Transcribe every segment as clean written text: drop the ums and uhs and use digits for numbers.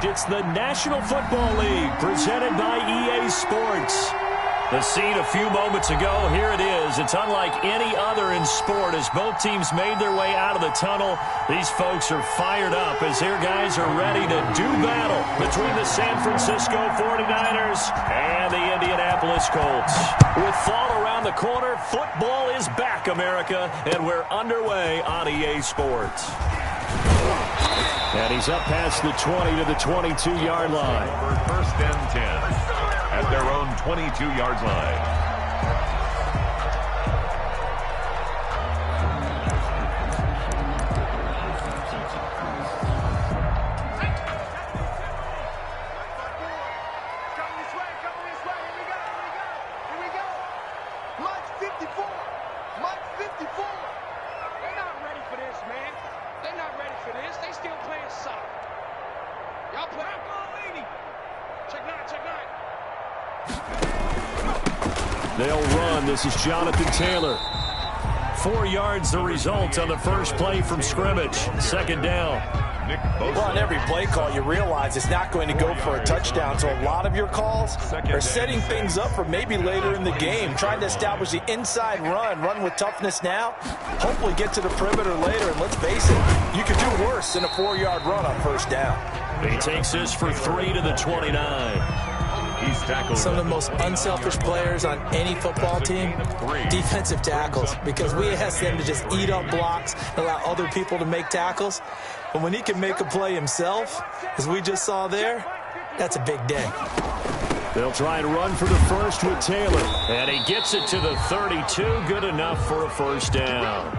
It's the National Football League presented by EA Sports. The scene a few moments ago, here it is. It's unlike any other in sport as both teams made their way out of the tunnel. These folks are fired up as their guys are ready to do battle between the San Francisco 49ers and the Indianapolis Colts. With fall around the corner, football is back, America, and we're underway on EA Sports. And he's up past the 20 to the 22-yard line. First and 10 at their own 22-yard line. They'll run. This is Jonathan Taylor. 4 yards the result on the first play from scrimmage. Second down. Well, on every play call, you realize it's not going to go for a touchdown. So a lot of your calls are setting things up for maybe later in the game, trying to establish the inside run with toughness now, hopefully get to the perimeter later. And let's face it, you could do worse than a 4-yard run on first down. He takes this for 3 to the 29. Some of the most unselfish players on any football team, defensive tackles, because we ask them to just eat up blocks and allow other people to make tackles. But when he can make a play himself, as we just saw there, that's a big day. They'll try and run for the first with Taylor. And he gets it to the 32. Good enough for a first down.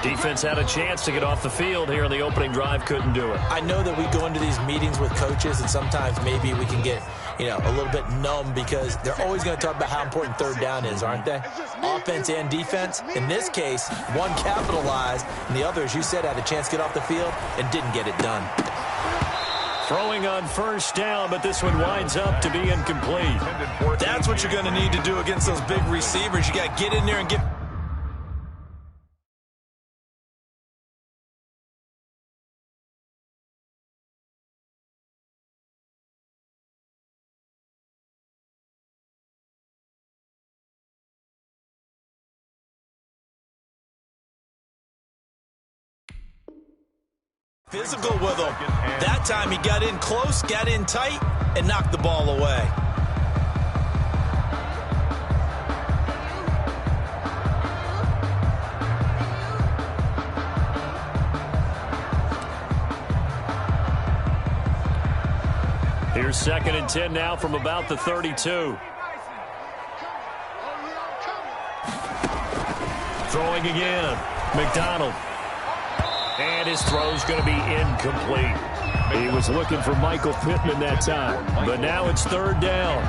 Defense had a chance to get off the field here in the opening drive. Couldn't do it. I know that we go into these meetings with coaches, and sometimes maybe we can get, a little bit numb because they're always going to talk about how important third down is, aren't they? Offense and defense. In this case, one capitalized, and the other, as you said, had a chance to get off the field and didn't get it done. Throwing on first down, but this one winds up to be incomplete. That's what you're going to need to do against those big receivers. You got to get in there and get... physical with him. That time he got in close, got in tight, and knocked the ball away. Here's 2nd and 10 now from about the 32. Throwing again. McDonald. And his throw's going to be incomplete. He was looking for Michael Pittman that time. But now it's 3rd down.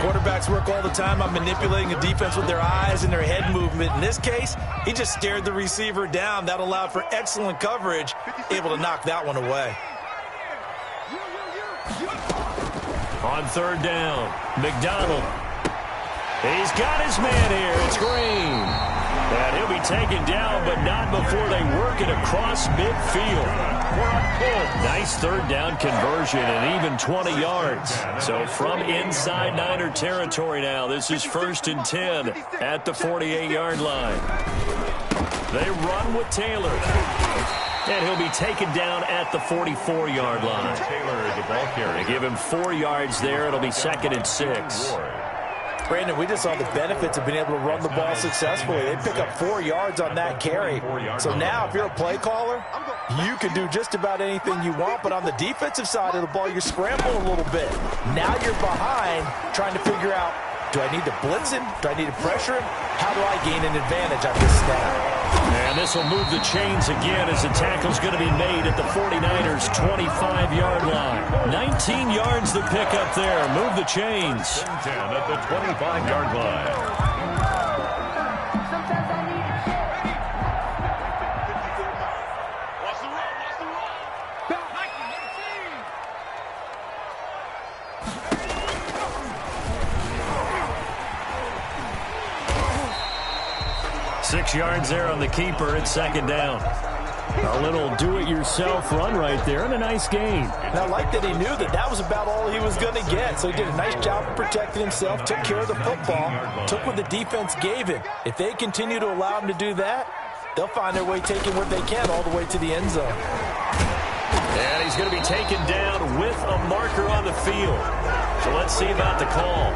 Quarterbacks work all the time on manipulating a defense with their eyes and their head movement. In this case, he just stared the receiver down. That allowed for excellent coverage, able to knock that one away. On 3rd down, McDonald. He's got his man here. It's Green. And he'll be taken down, but not before they work it across midfield. Nice 3rd down conversion and even 20 yards. So from inside Niner territory now, this is 1st and 10 at the 48-yard line. They run with Taylor. And he'll be taken down at the 44-yard line. Taylor, the ball carrier. They give him 4 yards there. It'll be 2nd and 6. Brandon, we just saw the benefits of being able to run the ball successfully. They pick up 4 yards on that carry. So now, if you're a play caller, you can do just about anything you want. But on the defensive side of the ball, you're scrambling a little bit. Now you're behind, trying to figure out, do I need to blitz him? Do I need to pressure him? How do I gain an advantage on this snap? And this will move the chains again as the tackle's going to be made at the 49ers' 25-yard line. 19 yards the pickup there. Move the chains. 10 at the 25-yard line. Yards there on the keeper at 2nd down. A little do-it-yourself run right there and a nice gain. And I like that he knew that that was about all he was going to get. So he did a nice job of protecting himself, took care of the football, took what the defense gave him. If they continue to allow him to do that, they'll find their way taking what they can all the way to the end zone. And he's going to be taken down with a marker on the field. So let's see about the call.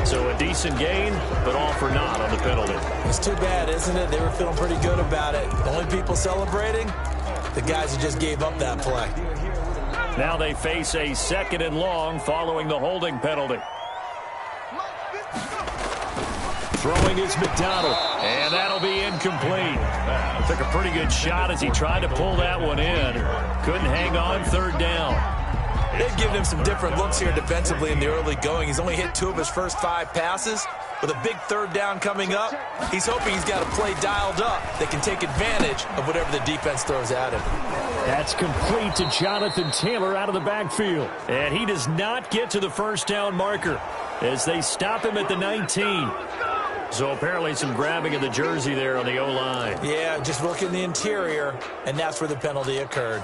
So a decent gain, but all for naught on the penalty. It's too bad, isn't it? They were feeling pretty good about it. The only people celebrating, the guys who just gave up that play. Now they face a 2nd and long following the holding penalty. Throwing is McDonald, and that'll be incomplete. Took a pretty good shot as he tried to pull that one in. Couldn't hang on 3rd down. They've given him some different looks here defensively in the early going. He's only hit 2 of his first 5 passes. With a big 3rd down coming up, he's hoping he's got a play dialed up that can take advantage of whatever the defense throws at him. That's complete to Jonathan Taylor out of the backfield. And he does not get to the 1st down marker as they stop him at the 19. So apparently some grabbing of the jersey there on the O-line. Yeah, just look in the interior, and that's where the penalty occurred.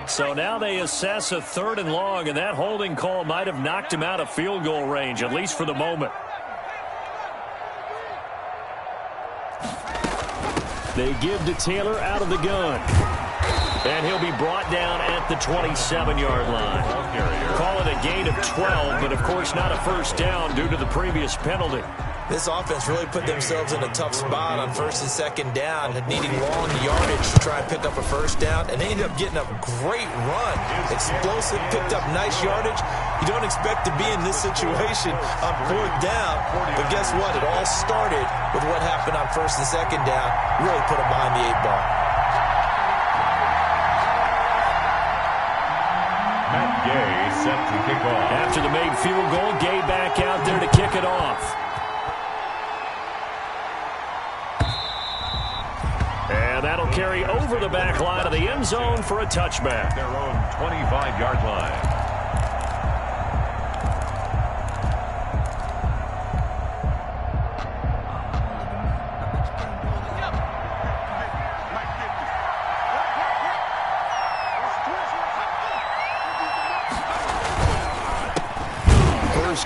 So now they assess a 3rd and long, and that holding call might have knocked him out of field goal range, at least for the moment. They give to Taylor out of the gun. And he'll be brought down at the 27-yard line. Call it a gain of 12, but of course not a 1st down due to the previous penalty. This offense really put themselves in a tough spot on 1st and 2nd down, needing long yardage to try and pick up a 1st down, and they ended up getting a great run. Explosive, picked up nice yardage. You don't expect to be in this situation on 4th down, but guess what? It all started with what happened on 1st and 2nd down. Really put them behind the 8 ball. Matt Gay set to kick off. After the made field goal, Gay back out there to kick it off. And that'll carry over the back line of the end zone for a touchback. Their own 25-yard line.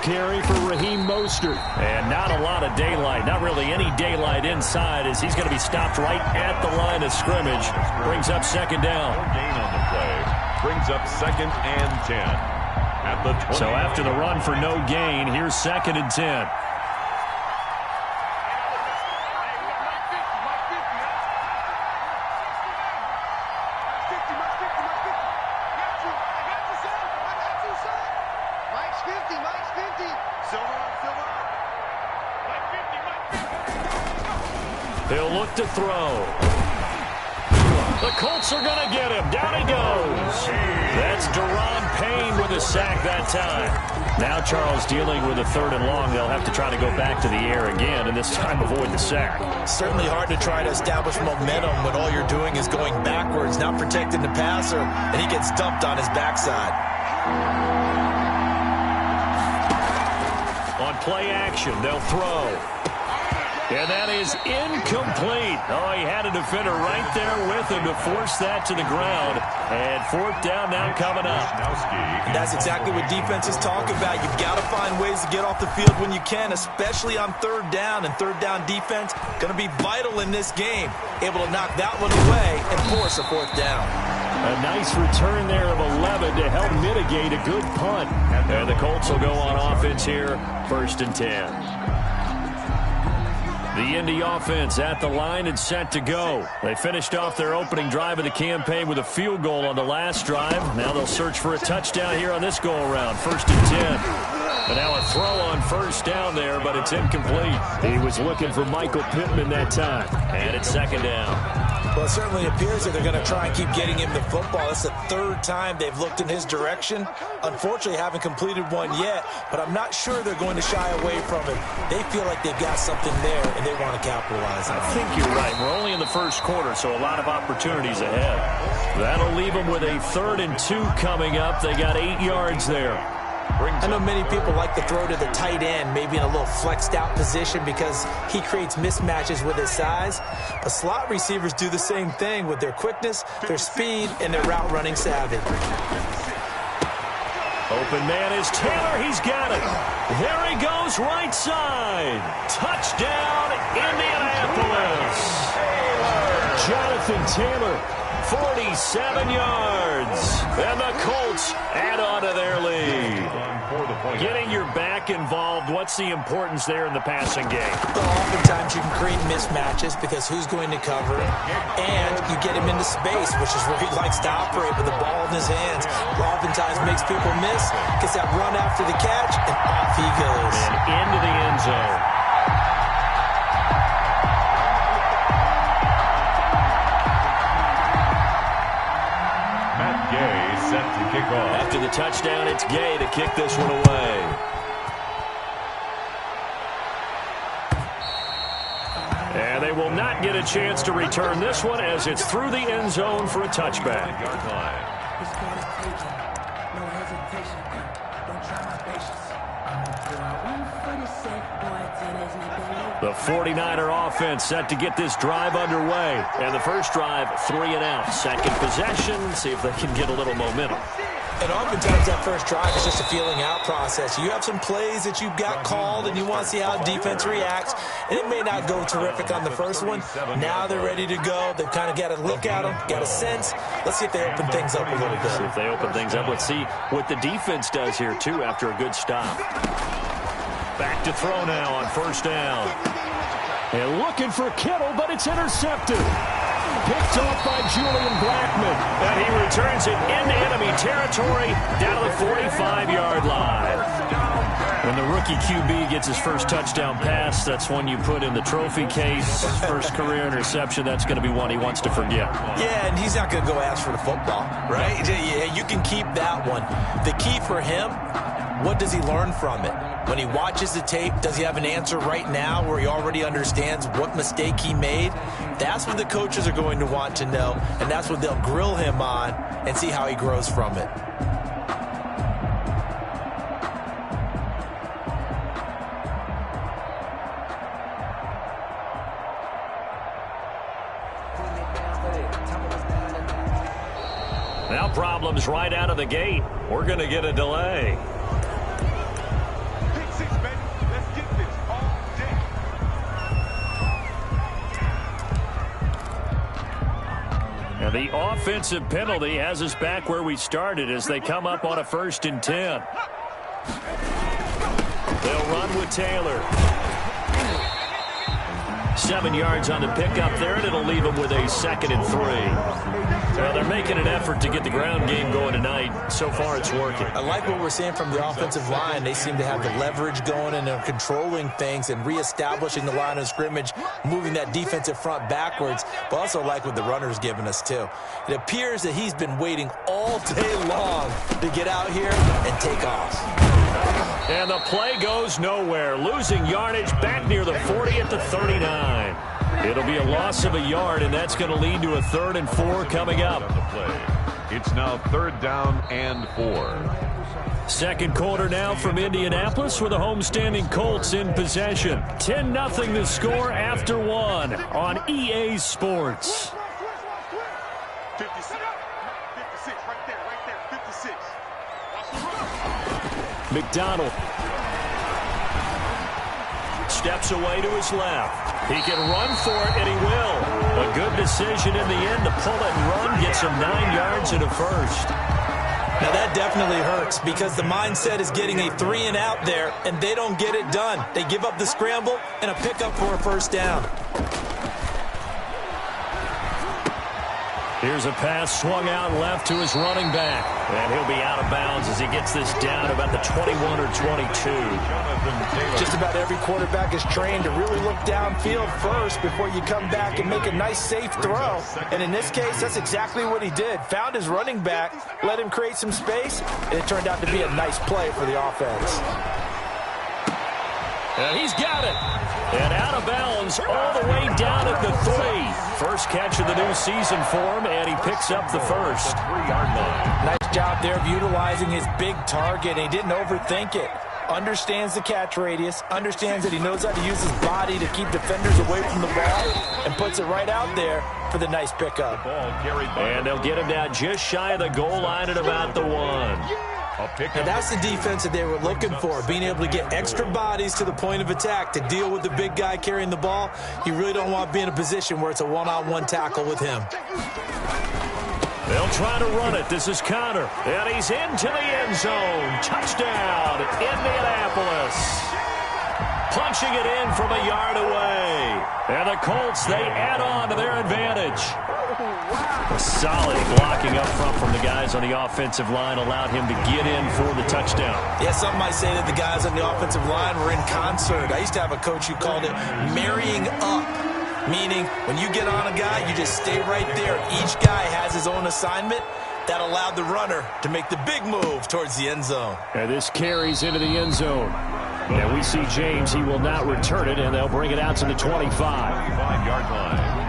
Carry for Raheem Mostert. And not a lot of daylight. Not really any daylight inside as he's going to be stopped right at the line of scrimmage. Brings up 2nd down. No gain on the play. Brings up 2nd and 10. At the 20. So after the run for no gain, here's 2nd and 10. He'll look to throw. The Colts are going to get him. Down he goes. That's Deron Payne with a sack that time. Now Charles dealing with a 3rd and long. They'll have to try to go back to the air again, and this time avoid the sack. Certainly hard to try to establish momentum when all you're doing is going backwards, not protecting the passer, and he gets dumped on his backside. On play action, they'll throw. And that is incomplete. Oh, he had a defender right there with him to force that to the ground. And 4th down now coming up. And that's exactly what defenses talk about. You've got to find ways to get off the field when you can, especially on 3rd down. And 3rd down defense going to be vital in this game. Able to knock that one away and force a 4th down. A nice return there of 11 to help mitigate a good punt. And the Colts will go on offense here, 1st and 10. The Indy offense at the line and set to go. They finished off their opening drive of the campaign with a field goal on the last drive. Now they'll search for a touchdown here on this go-around. 1st and 10. And now a throw on 1st down there, but it's incomplete. He was looking for Michael Pittman that time. And it's 2nd down. Well, it certainly appears that they're going to try and keep getting him the football. That's the 3rd time they've looked in his direction. Unfortunately, haven't completed one yet, but I'm not sure they're going to shy away from it. They feel like they've got something there, and they want to capitalize on it. I think you're right. We're only in the 1st quarter, so a lot of opportunities ahead. That'll leave them with a 3rd and 2 coming up. They got 8 yards there. I know many people like to throw to the tight end, maybe in a little flexed out position because he creates mismatches with his size. But slot receivers do the same thing with their quickness, their speed, and their route running savvy. Open man is Taylor. He's got it. There he goes, right side. Touchdown, Indianapolis. Jonathan Taylor, 47 yards. And the Colts add on to their lead. Getting your back involved, what's the importance there in the passing game? Well, oftentimes you can create mismatches because who's going to cover it, and you get him into space, which is where he likes to operate with the ball in his hands. Oftentimes makes people miss, gets that run after the catch, and off he goes. And into the end zone. Set to kick off. After the touchdown, it's Gay to kick this one away. And they will not get a chance to return this one as it's through the end zone for a touchback. The 49er offense set to get this drive underway. And the first drive, 3 and out. Second possession, see if they can get a little momentum. And oftentimes that first drive is just a feeling out process. You have some plays that you've got called and you want to see how defense reacts. And it may not go terrific on the first one. Now they're ready to go. They've kind of got to look at them, got a sense. Let's see if they open things up a little bit. See if they open things up. Let's see what the defense does here, too, after a good stop. Back to throw now on first down. And looking for Kittle, but it's intercepted. Picked off by Julian Blackman. And he returns it into enemy territory down to the 45-yard line. When the rookie QB gets his first touchdown pass, that's one you put in the trophy case. First career interception, that's going to be one he wants to forget. Yeah, and he's not going to go ask for the football, right? Yeah, you can keep that one. The key for him, what does he learn from it? When he watches the tape, does he have an answer right now where he already understands what mistake he made? That's what the coaches are going to want to know, and that's what they'll grill him on and see how he grows from it. Now problems right out of the gate. We're going to get a delay. And the offensive penalty has us back where we started as they come up on a 1st and 10. They'll run with Taylor. 7 yards on the pickup there, and it'll leave them with a 2nd and 3. Well, they're making an effort to get the ground game going tonight. So far, it's working. I like what we're seeing from the offensive line. They seem to have the leverage going and they're controlling things and reestablishing the line of scrimmage, moving that defensive front backwards. But also like what the runner's giving us, too. It appears that he's been waiting all day long to get out here and take off. And the play goes nowhere. Losing yardage back near the 40 at the 39. It'll be a loss of a yard, and that's going to lead to a 3rd and 4 coming up. It's now 3rd down and 4. Second quarter now from Indianapolis with the homestanding Colts in possession. 10-0 the score after 1 on EA Sports. 56 right there, 56. McDonald steps away to his left. He can run for it, and he will. A good decision in the end to pull it and run, gets him 9 yards and a 1st. Now that definitely hurts because the mindset is getting a 3 and out there, and they don't get it done. They give up the scramble and a pickup for a 1st down. Here's a pass swung out left to his running back. And he'll be out of bounds as he gets this down about the 21 or 22. Just about every quarterback is trained to really look downfield first before you come back and make a nice, safe throw. And in this case, that's exactly what he did. Found his running back, let him create some space, and it turned out to be a nice play for the offense. And he's got it. And out of bounds all the way down at the 3. First catch of the new season for him, and he picks up the first. 3-yard line. Nice job there of utilizing his big target. He didn't overthink it. Understands the catch radius, understands that he knows how to use his body to keep defenders away from the ball, and puts it right out there for the nice pickup. And they'll get him down just shy of the goal line at about the 1. And that's the defense that they were looking for, being able to get extra bodies to the point of attack to deal with the big guy carrying the ball. You really don't want to be in a position where it's a one-on-one tackle with him. They'll try to run it. This is Connor. And he's into the end zone. Touchdown, Indianapolis. Punching it in from a yard away. And the Colts, they add on to their advantage. A solid blocking up front from the guys on the offensive line allowed him to get in for the touchdown. Yeah, some might say that the guys on the offensive line were in concert. I used to have a coach who called it marrying up, meaning when you get on a guy, you just stay right there. Each guy has his own assignment. That allowed the runner to make the big move towards the end zone. And this carries into the end zone. And we see James. He will not return it, and they'll bring it out to the 25. 25-yard line.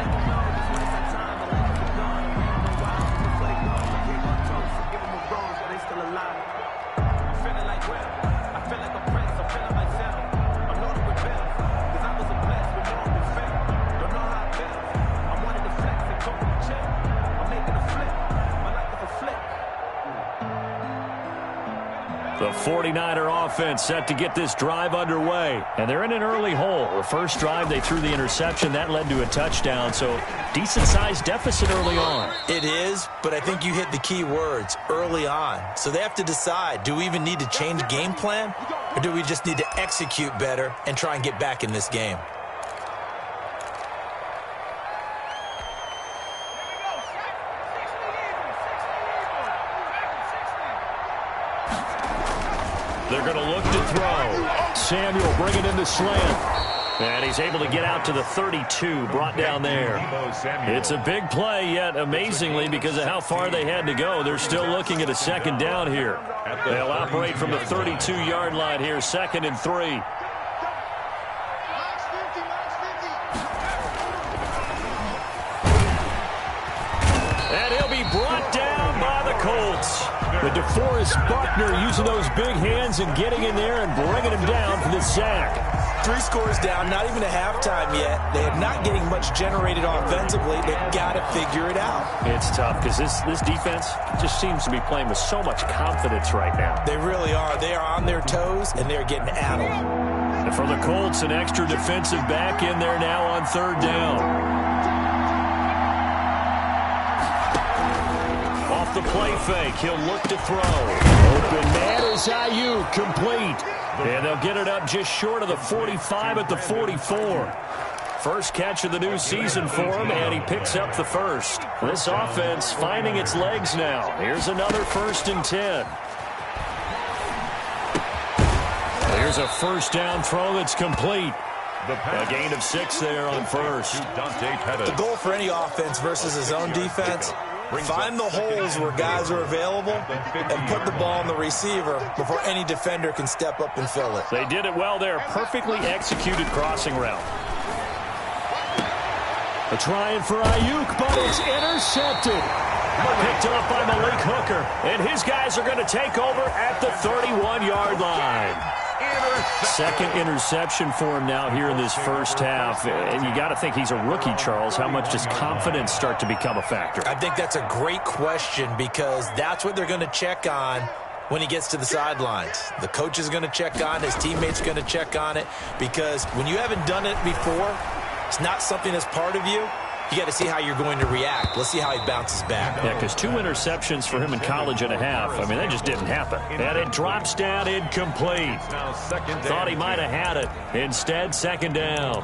The 49er offense set to get this drive underway. And they're in an early hole. The first drive, they threw the interception. That led to a touchdown. So decent-sized deficit early on. It is, but I think you hit the key words, early on. So they have to decide, do we even need to change game plan? Or do we just need to execute better and try and get back in this game? They're going to look to throw. Samuel bringing in the slant. And he's able to get out to the 32, brought down there. It's a big play, yet amazingly, because of how far they had to go, they're still looking at a second down here. They'll operate from the 32-yard line here, 2nd and 3. And he'll be brought down by the Colts. The DeForest Buckner using those big hands and getting in there and bringing him down for the sack. 3 scores down, not even a halftime yet. They are not getting much generated offensively. They've got to figure it out. It's tough because this defense just seems to be playing with so much confidence right now. They really are. They are on their toes, and they're getting addled. And for the Colts, an extra defensive back in there now on 3rd down. The play fake. He'll look to throw. Open man is Ayuk, complete. And they'll get it up just short of the 45 at the 44. First catch of the new season for him, and he picks up the first. This offense finding its legs now. Here's another 1st and 10. Here's a first down throw that's complete. A gain of 6 there on first. The goal for any offense versus his own defense, find the holes where guys are available and put the ball on the receiver before any defender can step up and fill it. They did it well there. Perfectly executed crossing route. A trying for Ayuk, but it's intercepted. Picked up by Malik Hooker. And his guys are going to take over at the 31-yard line. Second interception for him now here in this first half. And you got to think he's a rookie, Charles. How much does confidence start to become a factor? I think that's a great question because that's what they're going to check on when he gets to the sidelines. The coach is going to check on it. His teammates are going to check on it because when you haven't done it before, it's not something that's part of you. You got to see how you're going to react. Let's see how he bounces back. Yeah, because 2 interceptions for him in college and a half. I mean, that just didn't happen. And it drops down incomplete. Thought he might have had it. Instead, 2nd down.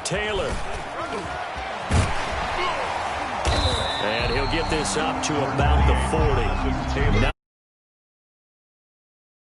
Taylor. And he'll get this up to about the 40.